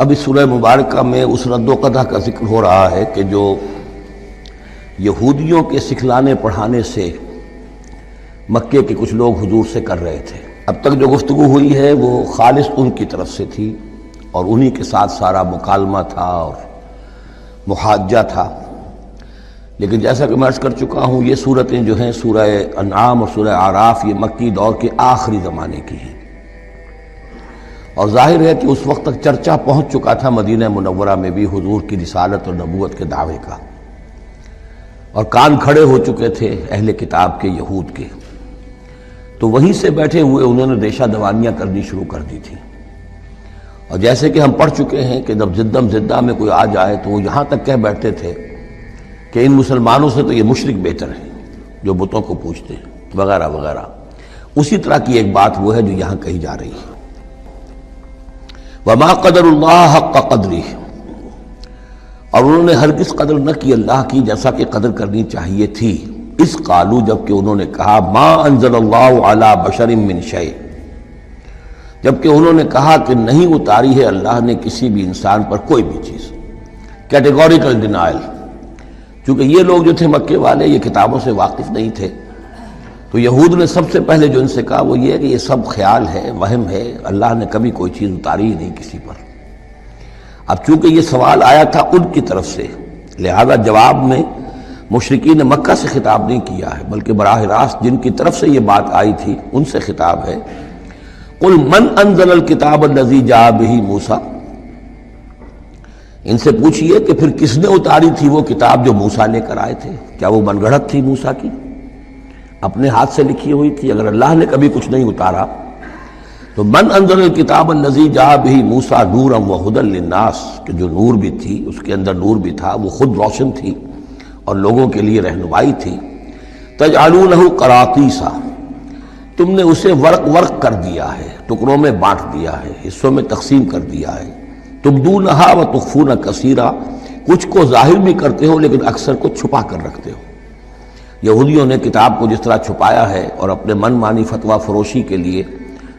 اب اس سورہ مبارکہ میں اس رد و قدح کا ذکر ہو رہا ہے کہ جو یہودیوں کے سکھلانے پڑھانے سے مکے کے کچھ لوگ حضور سے کر رہے تھے۔ اب تک جو گفتگو ہوئی ہے وہ خالص ان کی طرف سے تھی اور انہی کے ساتھ سارا مکالمہ تھا اور محاجہ تھا، لیکن جیسا کہ میں عرض کر چکا ہوں یہ صورتیں جو ہیں سورہ انعام اور سورہ اعراف یہ مکی دور کے آخری زمانے کی ہیں، اور ظاہر ہے کہ اس وقت تک چرچا پہنچ چکا تھا مدینہ منورہ میں بھی حضور کی رسالت اور نبوت کے دعوے کا، اور کان کھڑے ہو چکے تھے اہل کتاب کے یہود کے، تو وہیں سے بیٹھے ہوئے انہوں نے ریشہ دوانیاں کرنی شروع کر دی تھی۔ اور جیسے کہ ہم پڑھ چکے ہیں کہ جب زدہ میں کوئی آ جائے تو وہ یہاں تک کہہ بیٹھتے تھے کہ ان مسلمانوں سے تو یہ مشرک بہتر ہیں جو بتوں کو پوجتے ہیں وغیرہ وغیرہ۔ اسی طرح کی ایک بات وہ ہے جو یہاں کہی جا رہی ہے، وَمَا قَدَرُ اللَّهَ حَقَّ قَدْرِهِ، اور انہوں نے ہرگز قدر نہ کی اللہ کی جیسا کہ قدر کرنی چاہیے تھی، اس قالو جبکہ انہوں نے کہا ما انزل اللہ علی بشر من شیء، جبکہ انہوں نے کہا کہ نہیں اتاری ہے اللہ نے کسی بھی انسان پر کوئی بھی چیز، کیٹیگوریکل ڈینائل۔ چونکہ یہ لوگ جو تھے مکے والے یہ کتابوں سے واقف نہیں تھے، تو یہود نے سب سے پہلے جو ان سے کہا وہ یہ ہے کہ یہ سب خیال ہے، وہم ہے، اللہ نے کبھی کوئی چیز اتاری ہی نہیں کسی پر۔ اب چونکہ یہ سوال آیا تھا ان کی طرف سے، لہذا جواب میں مشرکین مکہ سے خطاب نہیں کیا ہے، بلکہ براہ راست جن کی طرف سے یہ بات آئی تھی ان سے خطاب ہے۔ قل من انزل الکتاب الذی جاء بہ موسیٰ، ان سے پوچھئے کہ پھر کس نے اتاری تھی وہ کتاب جو موسیٰ لے کر آئے تھے؟ کیا وہ من گڑھت تھی موسیٰ کی؟ اپنے ہاتھ سے لکھی ہوئی تھی؟ اگر اللہ نے کبھی کچھ نہیں اتارا تو من انزل الکتاب الذی جاء بہ موسیٰ نورا وہدی للناس، کہ جو نور بھی تھی اس کے اندر نور بھی تھا، وہ خود روشن تھی اور لوگوں کے لیے رہنمائی تھی۔ تجعلونہ قراطیسا، تم نے اسے ورق ورق کر دیا ہے، ٹکڑوں میں بانٹ دیا ہے، حصوں میں تقسیم کر دیا ہے۔ تبدونہا وتخفون کثیرا، کچھ کو ظاہر بھی کرتے ہو لیکن اکثر کو چھپا کر رکھتے ہو۔ یہودیوں نے کتاب کو جس طرح چھپایا ہے اور اپنے من مانی فتویٰ فروشی کے لیے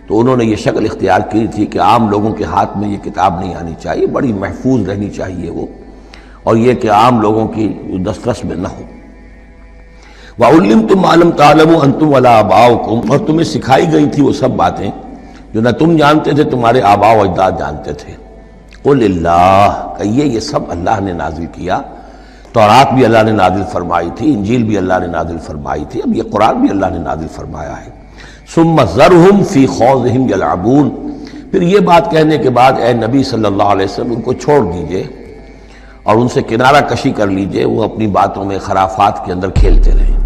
تو انہوں نے یہ شکل اختیار کی تھی کہ عام لوگوں کے ہاتھ میں یہ کتاب نہیں آنی چاہیے، بڑی محفوظ رہنی چاہیے وہ، اور یہ کہ عام لوگوں کی دسترس میں نہ ہو۔ وَعُلِّمْتُمْ مَا لَمْ تَعْلَمُوا أَنْتُمْ وَلَا آبَاؤُكُمْ، اور تمہیں سکھائی گئی تھی وہ سب باتیں جو نہ تم جانتے تھے تمہارے آباء و اجداد جانتے تھے۔ قُلِ اللَّهُ، کہیے یہ سب اللہ نے نازل کیا، تورات بھی اللہ نے نازل فرمائی تھی، انجیل بھی اللہ نے نازل فرمائی تھی، اب یہ قرآن بھی اللہ نے نازل فرمایا ہے۔ ثُمَّ ذَرْهُمْ فِي خَوْضِهِمْ يَلْعَبُونَ، پھر یہ بات کہنے کے بعد اے نبی صلی اللہ علیہ وسلم ان کو چھوڑ دیجئے اور ان سے کنارہ کشی کر لیجئے، وہ اپنی باتوں میں خرافات کے اندر کھیلتے رہیں۔